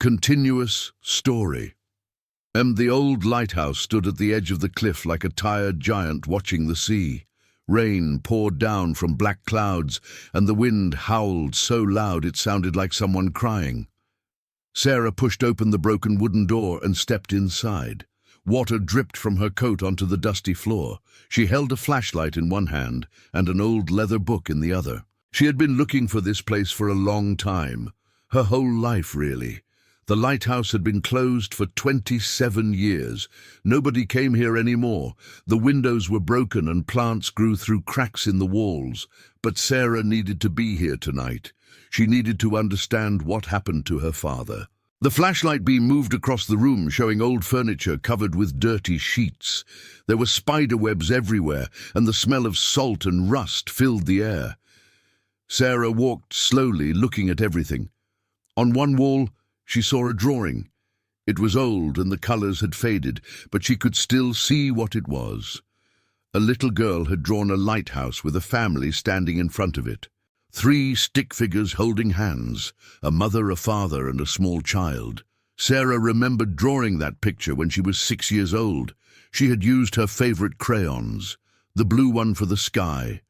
Continuous story. The old lighthouse stood at the edge of the cliff like a tired giant watching the sea. Rain poured down from black clouds, and the wind howled so loud it sounded like someone crying. Sarah pushed open the broken wooden door and stepped inside. Water dripped from her coat onto the dusty floor. She held a flashlight in one hand and an old leather book in the other. She had been looking for this place for a long time. Her whole life, really. The lighthouse had been closed for 27 years. Nobody came here anymore. The windows were broken and plants grew through cracks in the walls. But Sarah needed to be here tonight. She needed to understand what happened to her father. The flashlight beam moved across the room, showing old furniture covered with dirty sheets. There were spider webs everywhere, and the smell of salt and rust filled the air. Sarah walked slowly, looking at everything. On one wall, she saw a drawing. It was old and the colors had faded, but she could still see what it was. A little girl had drawn a lighthouse with a family standing in front of it. 3 stick figures holding hands, a mother, a father, and a small child. Sarah remembered drawing that picture when she was 6 years old. She had used her favorite crayons, the blue one for the sky,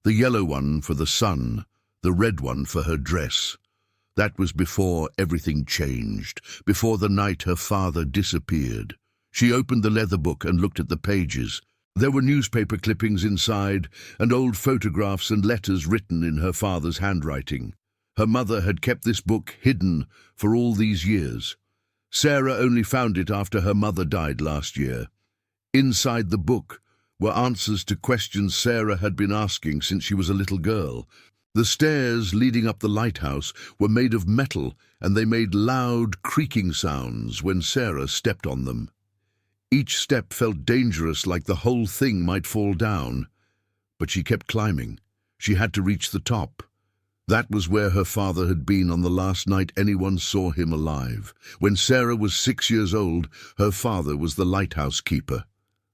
the yellow one for the sun, the red one for her dress. That was before everything changed, before the night her father disappeared. She opened the leather book and looked at the pages. There were newspaper clippings inside, and old photographs and letters written in her father's handwriting. Her mother had kept this book hidden for all these years. Sarah only found it after her mother died last year. Inside the book were answers to questions Sarah had been asking since she was a little girl. The stairs leading up the lighthouse were made of metal, and they made loud, creaking sounds when Sarah stepped on them. Each step felt dangerous, like the whole thing might fall down. But she kept climbing. She had to reach the top. That was where her father had been on the last night anyone saw him alive. When Sarah was 6 years old, her father was the lighthouse keeper.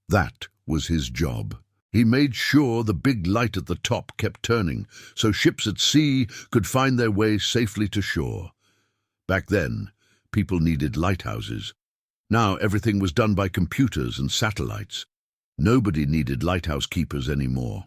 That was his job. He made sure the big light at the top kept turning, so ships at sea could find their way safely to shore. Back then, people needed lighthouses. Now everything was done by computers and satellites. Nobody needed lighthouse keepers anymore.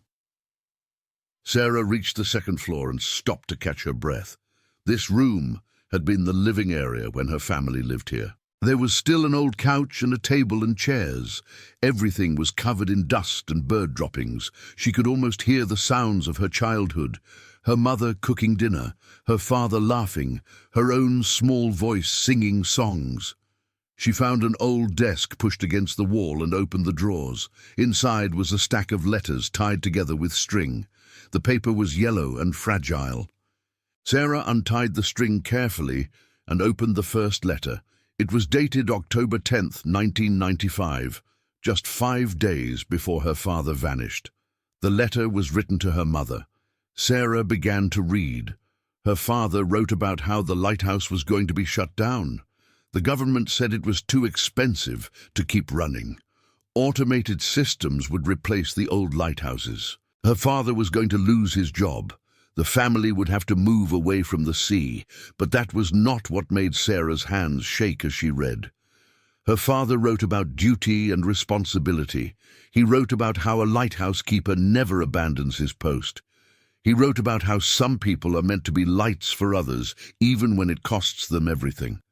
Sarah reached the second floor and stopped to catch her breath. This room had been the living area when her family lived here. There was still an old couch and a table and chairs. Everything was covered in dust and bird droppings. She could almost hear the sounds of her childhood. Her mother cooking dinner, her father laughing, her own small voice singing songs. She found an old desk pushed against the wall and opened the drawers. Inside was a stack of letters tied together with string. The paper was yellow and fragile. Sarah untied the string carefully and opened the first letter. It was dated October 10th, 1995, just 5 days before her father vanished. The letter was written to her mother. Sarah began to read. Her father wrote about how the lighthouse was going to be shut down. The government said it was too expensive to keep running. Automated systems would replace the old lighthouses. Her father was going to lose his job. The family would have to move away from the sea, but that was not what made Sarah's hands shake as she read. Her father wrote about duty and responsibility. He wrote about how a lighthouse keeper never abandons his post. He wrote about how some people are meant to be lights for others, even when it costs them everything.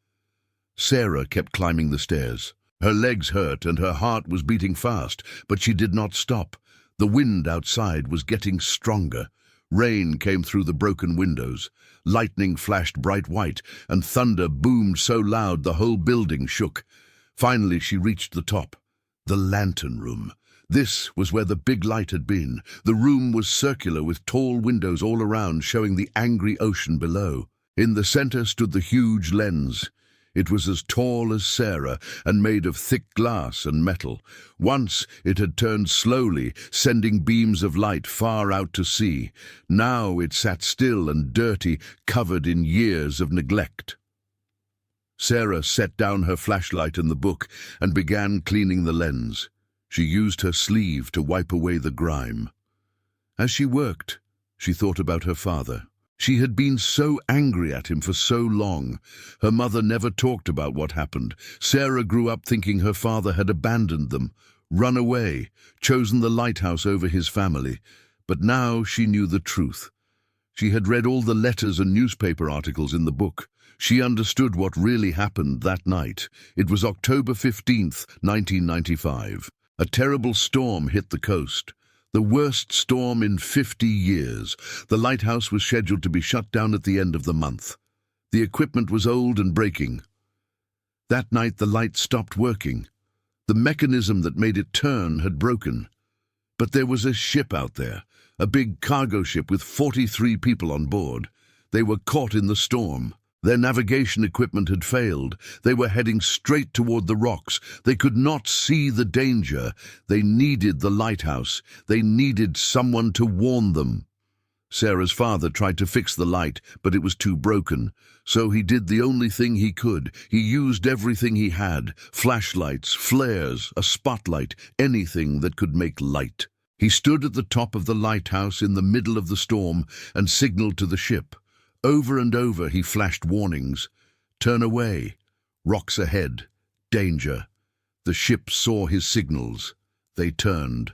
Sarah kept climbing the stairs. Her legs hurt and her heart was beating fast, but she did not stop. The wind outside was getting stronger. Rain came through the broken windows. Lightning flashed bright white, and thunder boomed so loud the whole building shook. Finally, she reached the top. The lantern room. This was where the big light had been. The room was circular with tall windows all around, showing the angry ocean below. In the center stood the huge lens. It was as tall as Sarah and made of thick glass and metal. Once it had turned slowly, sending beams of light far out to sea. Now it sat still and dirty, covered in years of neglect. Sarah set down her flashlight and the book and began cleaning the lens. She used her sleeve to wipe away the grime. As she worked, she thought about her father. She had been so angry at him for so long. Her mother never talked about what happened. Sarah grew up thinking her father had abandoned them, run away, chosen the lighthouse over his family. But now she knew the truth. She had read all the letters and newspaper articles in the book. She understood what really happened that night. It was October 15th, 1995. A terrible storm hit the coast. The worst storm in 50 years. The lighthouse was scheduled to be shut down at the end of the month. The equipment was old and breaking. That night the light stopped working. The mechanism that made it turn had broken. But there was a ship out there, a big cargo ship with 43 people on board. They were caught in the storm. Their navigation equipment had failed. They were heading straight toward the rocks. They could not see the danger. They needed the lighthouse. They needed someone to warn them. Sarah's father tried to fix the light, but it was too broken. So he did the only thing he could. He used everything he had: flashlights, flares, a spotlight, anything that could make light. He stood at the top of the lighthouse in the middle of the storm and signaled to the ship. Over and over he flashed warnings. Turn away. Rocks ahead. Danger. The ship saw his signals. They turned.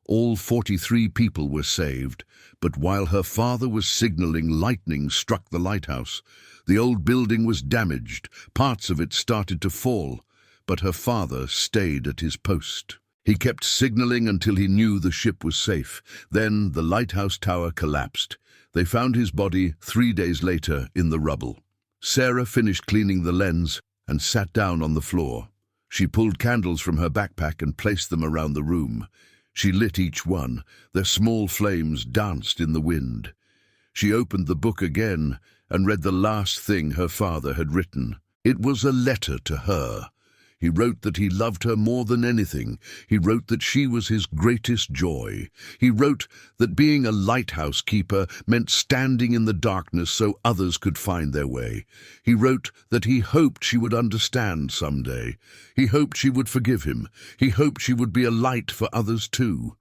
All 43 people were saved, but while her father was signaling, lightning struck the lighthouse. The old building was damaged. Parts of it started to fall, but her father stayed at his post. He kept signaling until he knew the ship was safe. Then the lighthouse tower collapsed. They found his body 3 days later in the rubble. Sarah finished cleaning the lens and sat down on the floor. She pulled candles from her backpack and placed them around the room. She lit each one. Their small flames danced in the wind. She opened the book again and read the last thing her father had written. It was a letter to her. He wrote that he loved her more than anything. He wrote that she was his greatest joy. He wrote that being a lighthouse keeper meant standing in the darkness so others could find their way. He wrote that he hoped she would understand someday. He hoped she would forgive him. He hoped she would be a light for others too.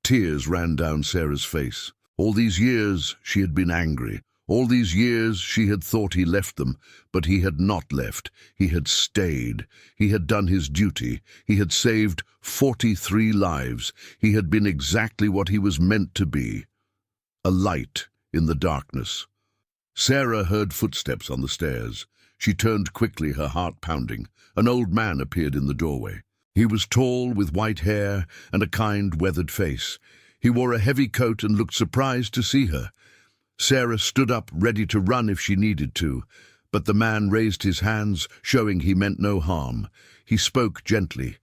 Tears ran down Sarah's face. All these years she had been angry. All these years she had thought he left them, but he had not left. He had stayed. He had done his duty. He had saved 43 lives. He had been exactly what he was meant to be, a light in the darkness. Sarah heard footsteps on the stairs. She turned quickly, her heart pounding. An old man appeared in the doorway. He was tall, with white hair and a kind, weathered face. He wore a heavy coat and looked surprised to see her. Sarah stood up, ready to run if she needed to, but the man raised his hands, showing he meant no harm. He spoke gently.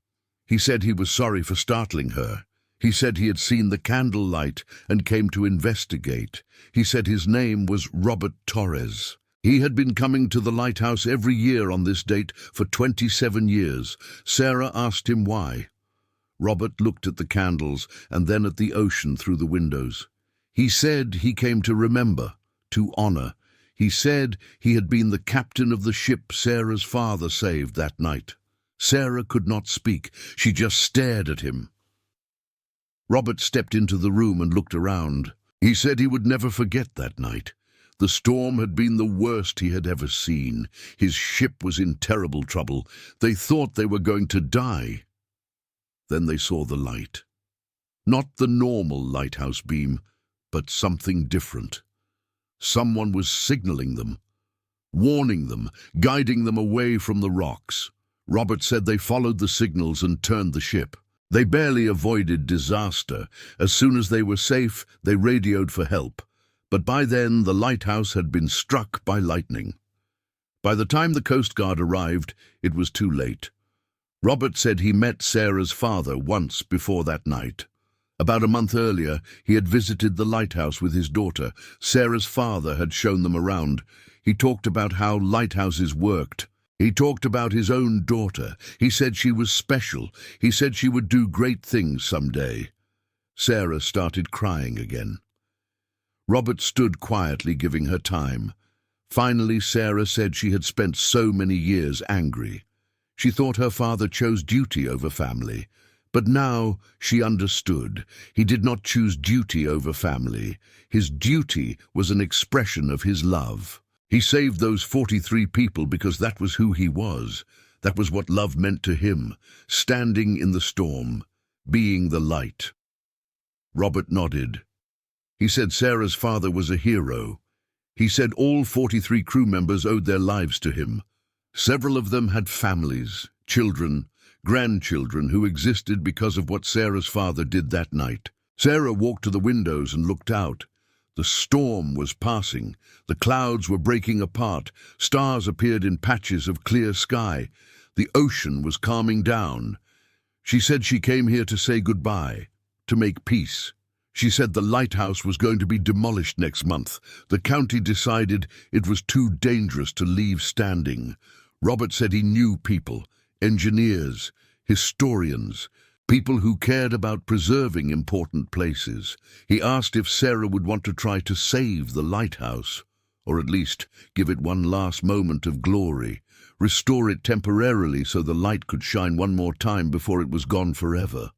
He said he was sorry for startling her. He said he had seen the candlelight and came to investigate. He said his name was Robert Torres. He had been coming to the lighthouse every year on this date for 27 years. Sarah asked him why. Robert looked at the candles and then at the ocean through the windows. He said he came to remember, to honor. He said he had been the captain of the ship Sarah's father saved that night. Sarah could not speak. She just stared at him. Robert stepped into the room and looked around. He said he would never forget that night. The storm had been the worst he had ever seen. His ship was in terrible trouble. They thought they were going to die. Then they saw the light. Not the normal lighthouse beam, but something different. Someone was signaling them, warning them, guiding them away from the rocks. Robert said they followed the signals and turned the ship. They barely avoided disaster. As soon as they were safe, they radioed for help. But by then, the lighthouse had been struck by lightning. By the time the Coast Guard arrived, it was too late. Robert said he met Sarah's father once before that night. About a month earlier, he had visited the lighthouse with his daughter. Sarah's father had shown them around. He talked about how lighthouses worked. He talked about his own daughter. He said she was special. He said she would do great things someday. Sarah started crying again. Robert stood quietly, giving her time. Finally, Sarah said she had spent so many years angry. She thought her father chose duty over family. But now she understood. He did not choose duty over family. His duty was an expression of his love. He saved those 43 people because that was who he was. That was what love meant to him, standing in the storm, being the light. Robert nodded. He said Sarah's father was a hero. He said all 43 crew members owed their lives to him. Several of them had families, children, grandchildren who existed because of what Sarah's father did that night. Sarah walked to the windows and looked out. The storm was passing. The clouds were breaking apart. Stars appeared in patches of clear sky. The ocean was calming down. She said she came here to say goodbye, to make peace. She said the lighthouse was going to be demolished next month. The county decided it was too dangerous to leave standing. Robert said he knew people, engineers, historians, people who cared about preserving important places. He asked if Sarah would want to try to save the lighthouse, or at least give it one last moment of glory, restore it temporarily so the light could shine one more time before it was gone forever.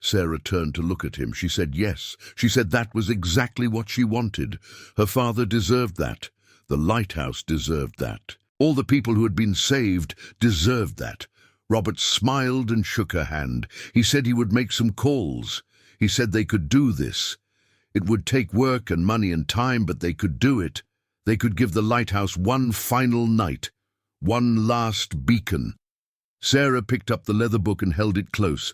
Sarah turned to look at him. She said yes. She said that was exactly what she wanted. Her father deserved that. The lighthouse deserved that. All the people who had been saved deserved that. Robert smiled and shook her hand. He said he would make some calls. He said they could do this. It would take work and money and time, but they could do it. They could give the lighthouse one final night, one last beacon. Sarah picked up the leather book and held it close.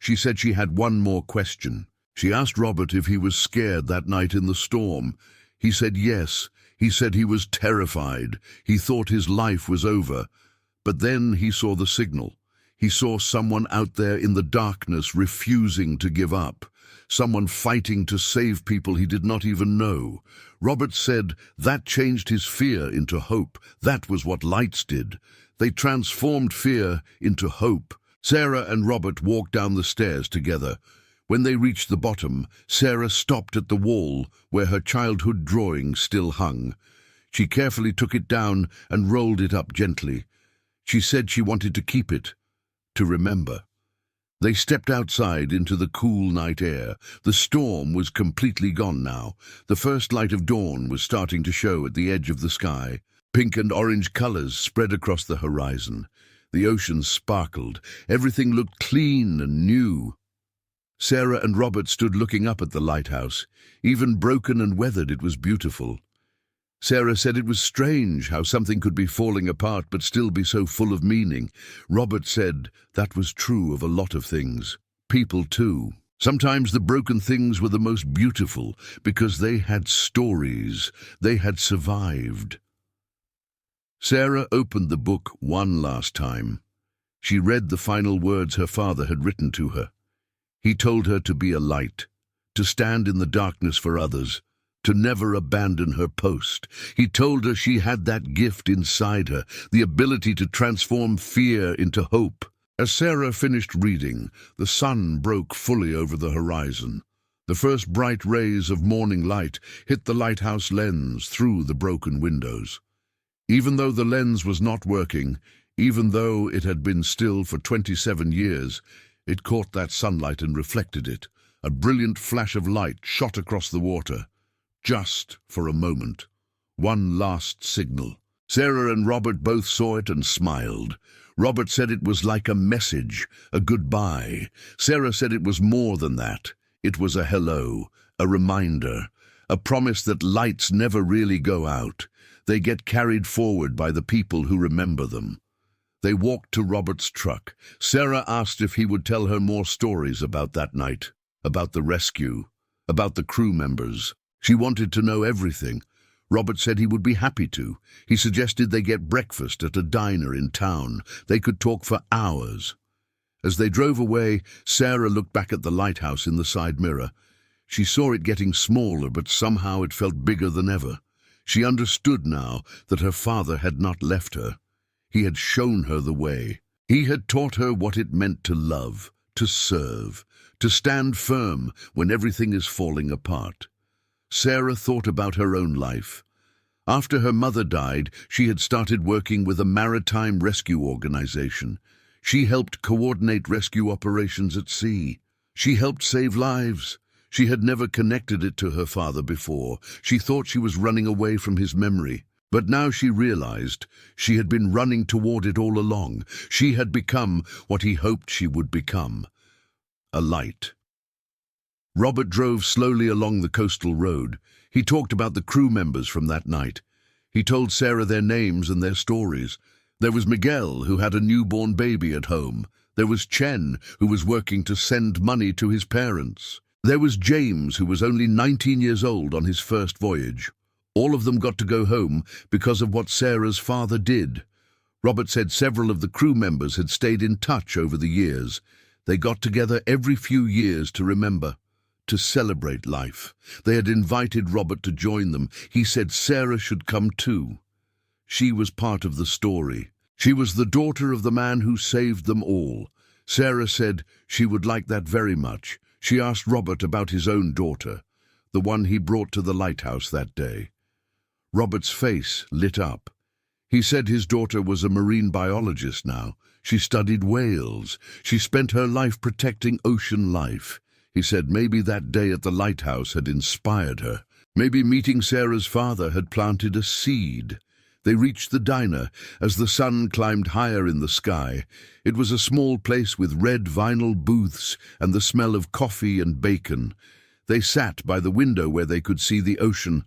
She said she had one more question. She asked Robert if he was scared that night in the storm. He said yes. He said he was terrified. He thought his life was over. But then he saw the signal. He saw someone out there in the darkness refusing to give up. Someone fighting to save people he did not even know. Robert said that changed his fear into hope. That was what lights did. They transformed fear into hope. Sarah and Robert walked down the stairs together. When they reached the bottom, Sarah stopped at the wall where her childhood drawing still hung. She carefully took it down and rolled it up gently. She said she wanted to keep it, to remember. They stepped outside into the cool night air. The storm was completely gone now. The first light of dawn was starting to show at the edge of the sky. Pink and orange colors spread across the horizon. The ocean sparkled. Everything looked clean and new. Sarah and Robert stood looking up at the lighthouse. Even broken and weathered, it was beautiful. Sarah said it was strange how something could be falling apart but still be so full of meaning. Robert said that was true of a lot of things. People too. Sometimes the broken things were the most beautiful because they had stories. They had survived. Sarah opened the book one last time. She read the final words her father had written to her. He told her to be a light, to stand in the darkness for others, to never abandon her post. He told her she had that gift inside her, the ability to transform fear into hope. As Sarah finished reading, the sun broke fully over the horizon. The first bright rays of morning light hit the lighthouse lens through the broken windows. Even though the lens was not working, even though it had been still for 27 years, it caught that sunlight and reflected it. A brilliant flash of light shot across the water. Just for a moment. One last signal. Sarah and Robert both saw it and smiled. Robert said it was like a message, a goodbye. Sarah said it was more than that. It was a hello, a reminder, a promise that lights never really go out. They get carried forward by the people who remember them. They walked to Robert's truck. Sarah asked if he would tell her more stories about that night, about the rescue, about the crew members. She wanted to know everything. Robert said he would be happy to. He suggested they get breakfast at a diner in town. They could talk for hours. As they drove away, Sarah looked back at the lighthouse in the side mirror. She saw it getting smaller, but somehow it felt bigger than ever. She understood now that her father had not left her. He had shown her the way. He had taught her what it meant to love, to serve, to stand firm when everything is falling apart. Sarah thought about her own life. After her mother died, she had started working with a maritime rescue organization. She helped coordinate rescue operations at sea. She helped save lives. She had never connected it to her father before. She thought she was running away from his memory. But now she realized she had been running toward it all along. She had become what he hoped she would become. A light. Robert drove slowly along the coastal road. He talked about the crew members from that night. He told Sarah their names and their stories. There was Miguel, who had a newborn baby at home. There was Chen, who was working to send money to his parents. There was James, who was only 19 years old on his first voyage. All of them got to go home because of what Sarah's father did. Robert said several of the crew members had stayed in touch over the years. They got together every few years to remember, to celebrate life. They had invited Robert to join them. He said Sarah should come too. She was part of the story. She was the daughter of the man who saved them all. Sarah said she would like that very much. She asked Robert about his own daughter, the one he brought to the lighthouse that day. Robert's face lit up. He said his daughter was a marine biologist now. She studied whales. She spent her life protecting ocean life. He said maybe that day at the lighthouse had inspired her. Maybe meeting Sarah's father had planted a seed. They reached the diner as the sun climbed higher in the sky. It was a small place with red vinyl booths and the smell of coffee and bacon. They sat by the window where they could see the ocean.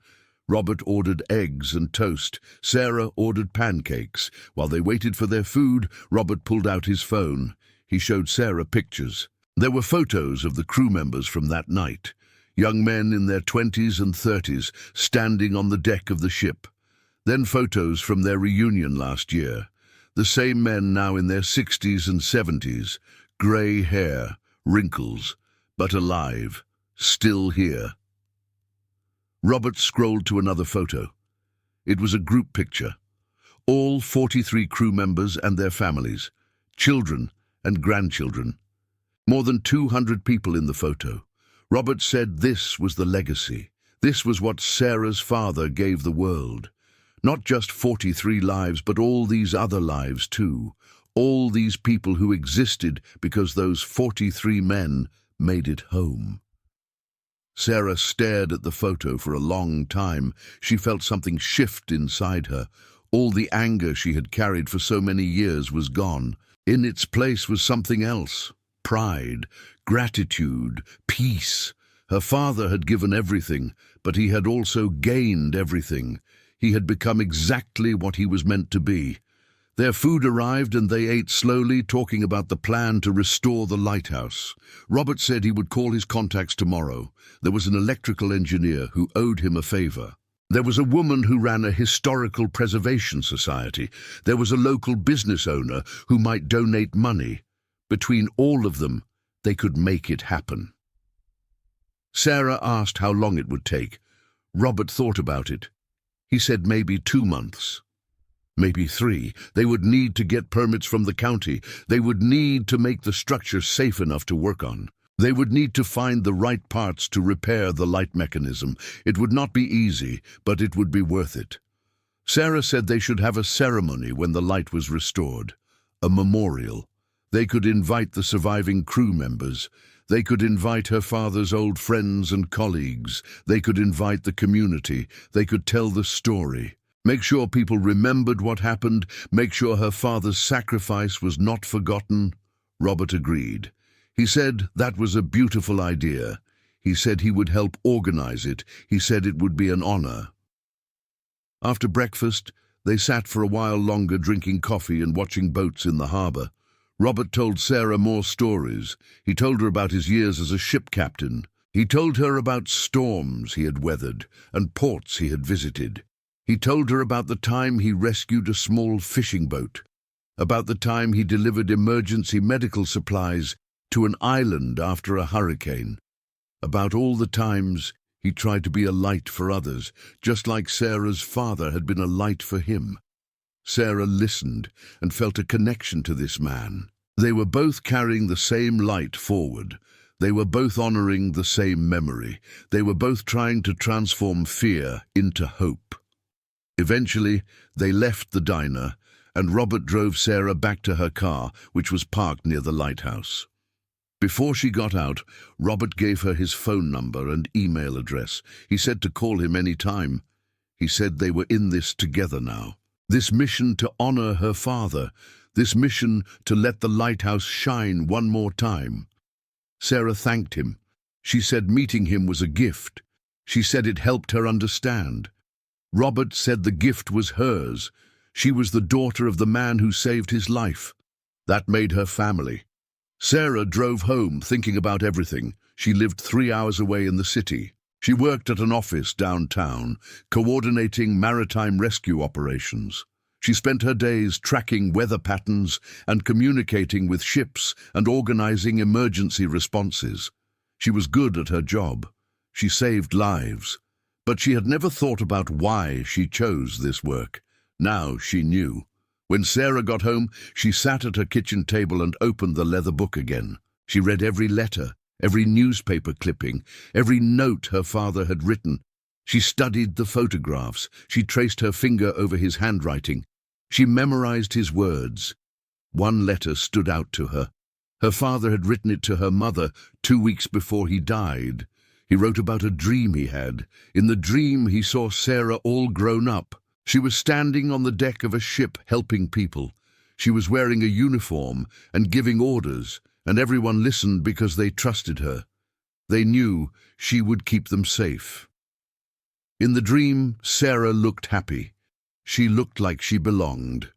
Robert ordered eggs and toast. Sarah ordered pancakes. While they waited for their food, Robert pulled out his phone. He showed Sarah pictures. There were photos of the crew members from that night. Young men in their 20s and 30s standing on the deck of the ship. Then photos from their reunion last year. The same men now in their 60s and 70s. Grey hair, wrinkles, but alive, still here. Robert scrolled to another photo. It was a group picture. All 43 crew members and their families, children and grandchildren. More than 200 people in the photo. Robert said this was the legacy. This was what Sarah's father gave the world. Not just 43 lives, but all these other lives too. All these people who existed because those 43 men made it home. Sarah stared at the photo for a long time. She felt something shift inside her. All the anger she had carried for so many years was gone. In its place was something else. Pride, gratitude, peace. Her father had given everything, but he had also gained everything. He had become exactly what he was meant to be. Their food arrived and they ate slowly, talking about the plan to restore the lighthouse. Robert said he would call his contacts tomorrow. There was an electrical engineer who owed him a favor. There was a woman who ran a historical preservation society. There was a local business owner who might donate money. Between all of them, they could make it happen. Sarah asked how long it would take. Robert thought about it. He said maybe 2 months. Maybe 3. They would need to get permits from the county. They would need to make the structure safe enough to work on. They would need to find the right parts to repair the light mechanism. It would not be easy, but it would be worth it. Sarah said they should have a ceremony when the light was restored. A memorial. They could invite the surviving crew members. They could invite her father's old friends and colleagues. They could invite the community. They could tell the story. Make sure people remembered what happened. Make sure her father's sacrifice was not forgotten. Robert agreed. He said that was a beautiful idea. He said he would help organize it. He said it would be an honor. After breakfast, they sat for a while longer drinking coffee and watching boats in the harbor. Robert told Sarah more stories. He told her about his years as a ship captain. He told her about storms he had weathered and ports he had visited. He told her about the time he rescued a small fishing boat, about the time he delivered emergency medical supplies to an island after a hurricane, about all the times he tried to be a light for others, just like Sarah's father had been a light for him. Sarah listened and felt a connection to this man. They were both carrying the same light forward. They were both honoring the same memory. They were both trying to transform fear into hope. Eventually, they left the diner and Robert drove Sarah back to her car, which was parked near the lighthouse. Before she got out, Robert gave her his phone number and email address. He said to call him any time. He said they were in this together now. This mission to honor her father, this mission to let the lighthouse shine one more time. Sarah thanked him. She said meeting him was a gift. She said it helped her understand. Robert said the gift was hers. She was the daughter of the man who saved his life. That made her family. Sarah drove home thinking about everything. She lived 3 hours away in the city. She worked at an office downtown, coordinating maritime rescue operations. She spent her days tracking weather patterns and communicating with ships and organizing emergency responses. She was good at her job. She saved lives. But she had never thought about why she chose this work. Now she knew. When Sarah got home, she sat at her kitchen table and opened the leather book again. She read every letter, every newspaper clipping, every note her father had written. She studied the photographs. She traced her finger over his handwriting. She memorized his words. One letter stood out to her. Her father had written it to her mother 2 weeks before he died. He wrote about a dream he had. In the dream, he saw Sarah all grown up. She was standing on the deck of a ship helping people. She was wearing a uniform and giving orders, and everyone listened because they trusted her. They knew she would keep them safe. In the dream, Sarah looked happy. She looked like she belonged.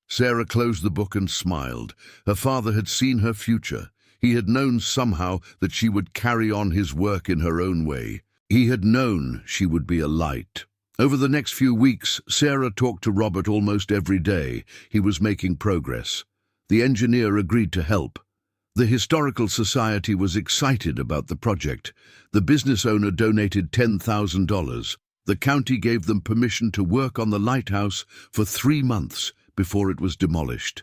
Sarah closed the book and smiled. Her father had seen her future. He had known somehow that she would carry on his work in her own way. He had known she would be a light. Over the next few weeks, Sarah talked to Robert almost every day. He was making progress. The engineer agreed to help. The Historical Society was excited about the project. The business owner donated $10,000. The county gave them permission to work on the lighthouse for 3 months before it was demolished.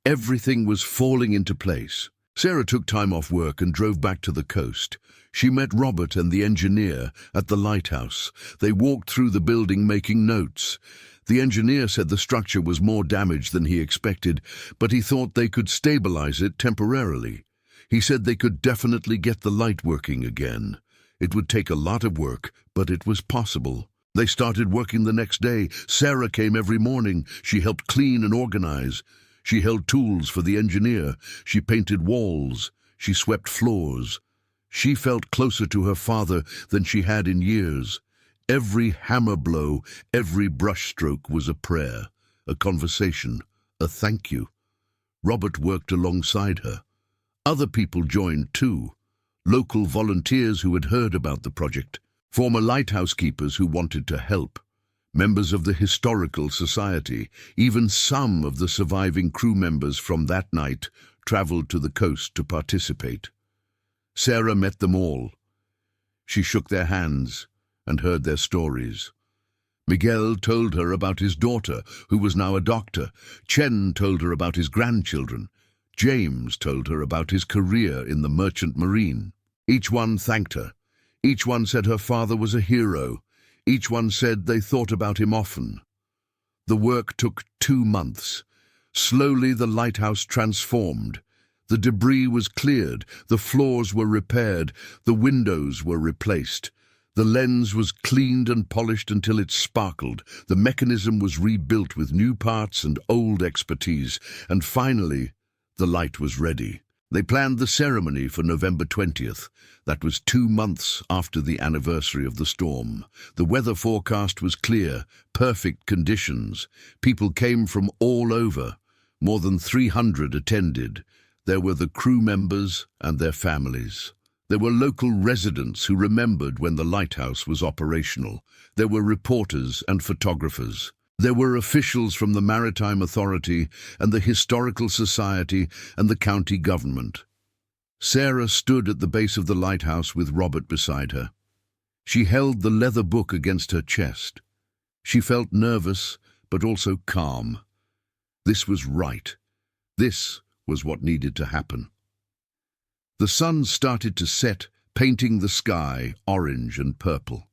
Everything was falling into place. Sarah took time off work and drove back to the coast. She met Robert and the engineer at the lighthouse. They walked through the building making notes. The engineer said the structure was more damaged than he expected, but he thought they could stabilize it temporarily. He said they could definitely get the light working again. It would take a lot of work, but it was possible. They started working the next day. Sarah came every morning. She helped clean and organize. She held tools for the engineer. She painted walls. She swept floors. She felt closer to her father than she had in years. Every hammer blow, every brushstroke was a prayer, a conversation, a thank you. Robert worked alongside her. Other people joined too. Local volunteers who had heard about the project, former lighthouse keepers who wanted to help, members of the Historical Society, even some of the surviving crew members from that night traveled to the coast to participate. Sarah met them all. She shook their hands and heard their stories. Miguel told her about his daughter, who was now a doctor. Chen told her about his grandchildren. James told her about his career in the merchant marine. Each one thanked her. Each one said her father was a hero. Each one said they thought about him often. The work took 2 months. Slowly the lighthouse transformed. The debris was cleared, the floors were repaired, the windows were replaced. The lens was cleaned and polished until it sparkled. The mechanism was rebuilt with new parts and old expertise. And finally, the light was ready. They planned the ceremony for November 20th. That was 2 months after the anniversary of the storm. The weather forecast was clear, perfect conditions. People came from all over. More than 300 attended. There were the crew members and their families. There were local residents who remembered when the lighthouse was operational. There were reporters and photographers. There were officials from the Maritime Authority and the Historical Society and the county government. Sarah stood at the base of the lighthouse with Robert beside her. She held the leather book against her chest. She felt nervous, but also calm. This was right. This was what needed to happen. The sun started to set, painting the sky orange and purple.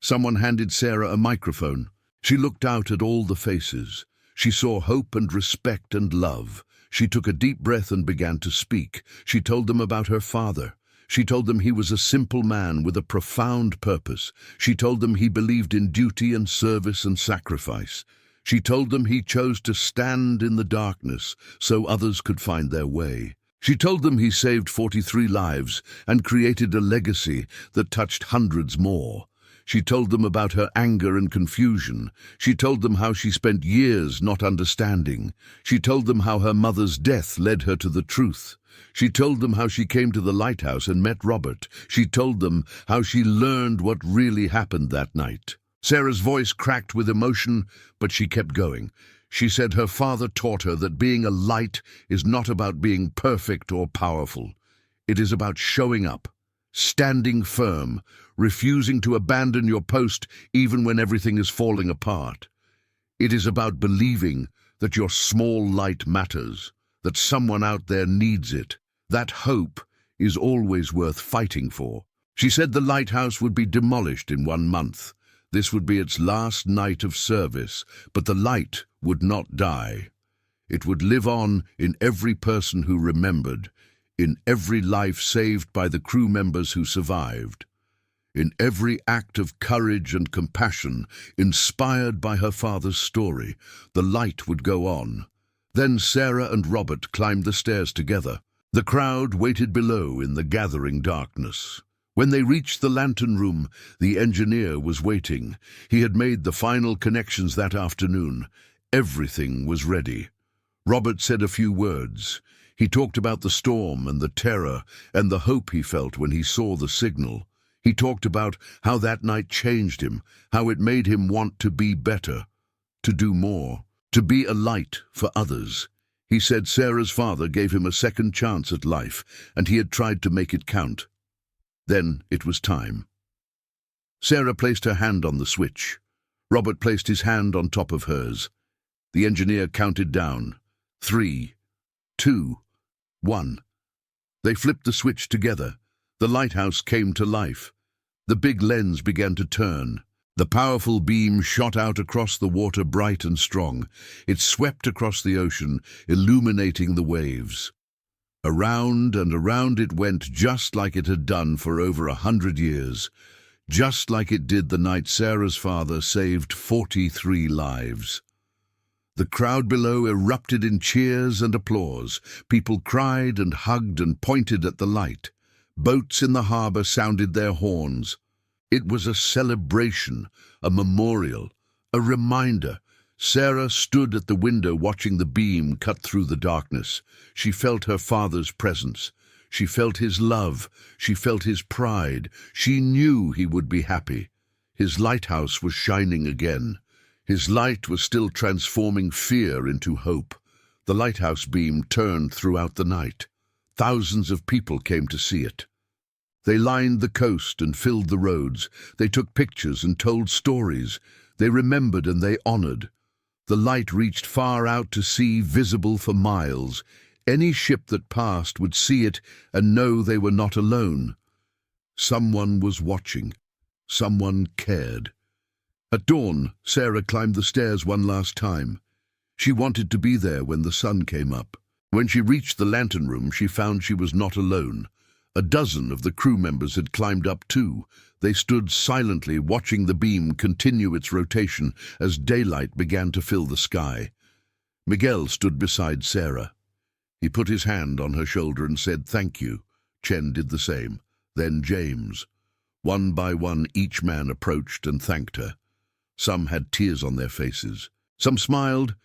Someone handed Sarah a microphone. She looked out at all the faces. She saw hope and respect and love. She took a deep breath and began to speak. She told them about her father. She told them he was a simple man with a profound purpose. She told them he believed in duty and service and sacrifice. She told them he chose to stand in the darkness so others could find their way. She told them he saved 43 lives and created a legacy that touched hundreds more. She told them about her anger and confusion. She told them how she spent years not understanding. She told them how her mother's death led her to the truth. She told them how she came to the lighthouse and met Robert. She told them how she learned what really happened that night. Sarah's voice cracked with emotion, but she kept going. She said her father taught her that being a light is not about being perfect or powerful. It is about showing up, standing firm, refusing to abandon your post even when everything is falling apart. It is about believing that your small light matters, that someone out there needs it. That hope is always worth fighting for. She said the lighthouse would be demolished in 1 month. This would be its last night of service, but the light would not die. It would live on in every person who remembered, in every life saved by the crew members who survived, in every act of courage and compassion inspired by her father's story. The light would go on. Then Sarah and Robert climbed the stairs together. The crowd waited below in the gathering darkness. When they reached the lantern room, the engineer was waiting. He had made the final connections that afternoon. Everything was ready. Robert said a few words. He talked about the storm and the terror and the hope he felt when he saw the signal. He talked about how that night changed him, how it made him want to be better, to do more, to be a light for others. He said Sarah's father gave him a second chance at life, and he had tried to make it count. Then it was time. Sarah placed her hand on the switch. Robert placed his hand on top of hers. The engineer counted down. 3, 2, 1. They flipped the switch together. The lighthouse came to life. The big lens began to turn. The powerful beam shot out across the water bright and strong. It swept across the ocean, illuminating the waves. Around and around it went, just like it had done for over 100 years, just like it did the night Sarah's father saved 43 lives. The crowd below erupted in cheers and applause. People cried and hugged and pointed at the light. Boats in the harbor sounded their horns. It was a celebration, a memorial, a reminder. Sarah stood at the window watching the beam cut through the darkness. She felt her father's presence. She felt his love. She felt his pride. She knew he would be happy. His lighthouse was shining again. His light was still transforming fear into hope. The lighthouse beam turned throughout the night. Thousands of people came to see it. They lined the coast and filled the roads. They took pictures and told stories. They remembered and they honored. The light reached far out to sea, visible for miles. Any ship that passed would see it and know they were not alone. Someone was watching. Someone cared. At dawn, Sarah climbed the stairs one last time. She wanted to be there when the sun came up. When she reached the lantern room, she found she was not alone. A dozen of the crew members had climbed up too. They stood silently watching the beam continue its rotation as daylight began to fill the sky. Miguel stood beside Sarah. He put his hand on her shoulder and said, "Thank you." Chen did the same. Then James. One by one, each man approached and thanked her. Some had tears on their faces. Some smiled.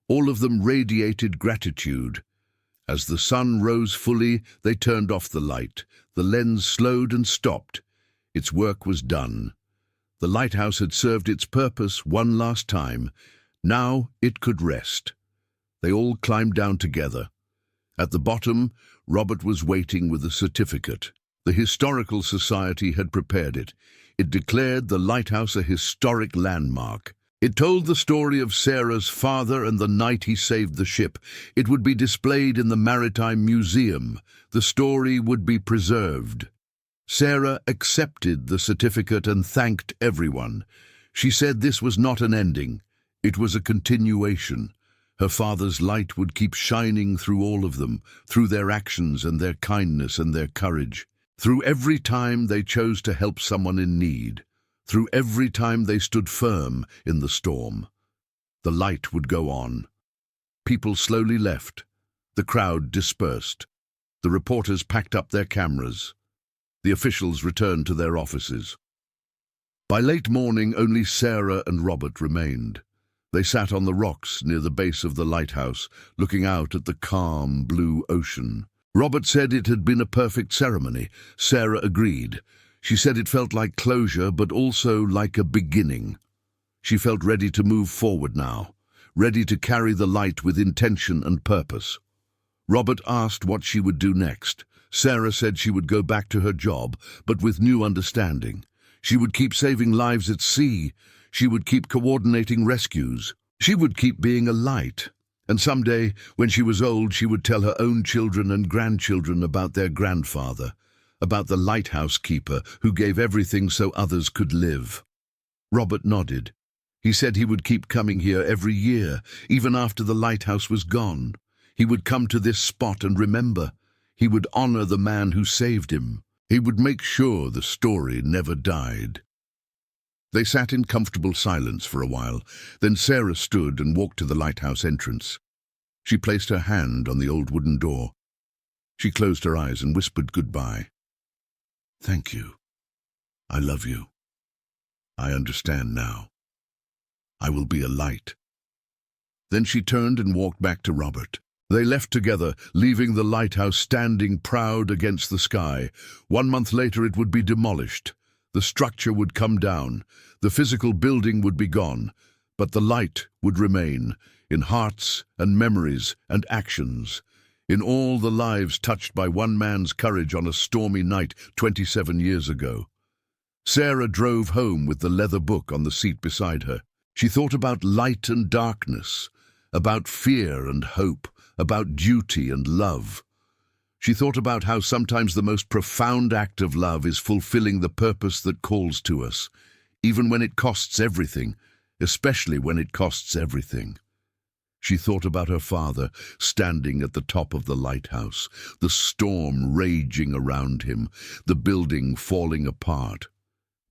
All of them radiated gratitude. As the sun rose fully, they turned off the light. The lens slowed and stopped. Its work was done. The lighthouse had served its purpose one last time. Now it could rest. They all climbed down together. At the bottom, Robert was waiting with a certificate. The Historical Society had prepared it. It declared the lighthouse a historic landmark. It told the story of Sarah's father and the night he saved the ship. It would be displayed in the Maritime Museum. The story would be preserved. Sarah accepted the certificate and thanked everyone. She said this was not an ending. It was a continuation. Her father's light would keep shining through all of them, through their actions and their kindness and their courage, through every time they chose to help someone in need, through every time they stood firm in the storm. The light would go on. People slowly left. The crowd dispersed. The reporters packed up their cameras. The officials returned to their offices. By late morning, only Sarah and Robert remained. They sat on the rocks near the base of the lighthouse, looking out at the calm blue ocean. Robert said it had been a perfect ceremony. Sarah agreed. She said it felt like closure, but also like a beginning. She felt ready to move forward now, ready to carry the light with intention and purpose. Robert asked what she would do next. Sarah said she would go back to her job, but with new understanding. She would keep saving lives at sea. She would keep coordinating rescues. She would keep being a light. And someday, when she was old, she would tell her own children and grandchildren about their grandfather, about the lighthouse keeper who gave everything so others could live. Robert nodded. He said he would keep coming here every year, even after the lighthouse was gone. He would come to this spot and remember. He would honor the man who saved him. He would make sure the story never died. They sat in comfortable silence for a while. Then Sarah stood and walked to the lighthouse entrance. She placed her hand on the old wooden door. She closed her eyes and whispered goodbye. "Thank you. I love you. I understand now. I will be a light." Then she turned and walked back to Robert. They left together, leaving the lighthouse standing proud against the sky. 1 month later it would be demolished. The structure would come down. The physical building would be gone. But the light would remain, in hearts and memories and actions, in all the lives touched by one man's courage on a stormy night 27 years ago. Sarah drove home with the leather book on the seat beside her. She thought about light and darkness, about fear and hope, about duty and love. She thought about how sometimes the most profound act of love is fulfilling the purpose that calls to us, even when it costs everything, especially when it costs everything. She thought about her father standing at the top of the lighthouse, the storm raging around him, the building falling apart,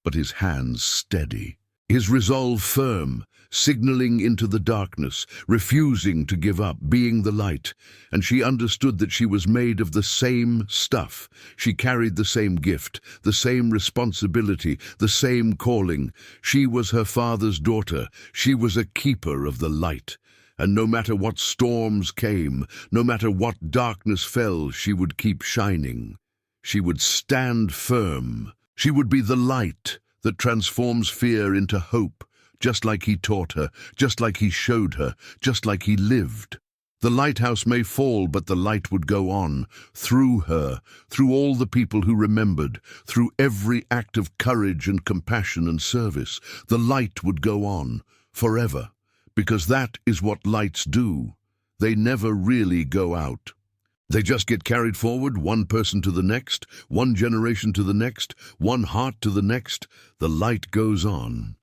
but his hands steady, his resolve firm, signaling into the darkness, refusing to give up, being the light. And she understood that she was made of the same stuff. She carried the same gift, the same responsibility, the same calling. She was her father's daughter. She was a keeper of the light. And no matter what storms came, no matter what darkness fell, she would keep shining. She would stand firm. She would be the light that transforms fear into hope, just like he taught her, just like he showed her, just like he lived. The lighthouse may fall, but the light would go on, through her, through all the people who remembered, through every act of courage and compassion and service. The light would go on, forever, because that is what lights do. They never really go out. They just get carried forward, one person to the next, one generation to the next, one heart to the next. The light goes on.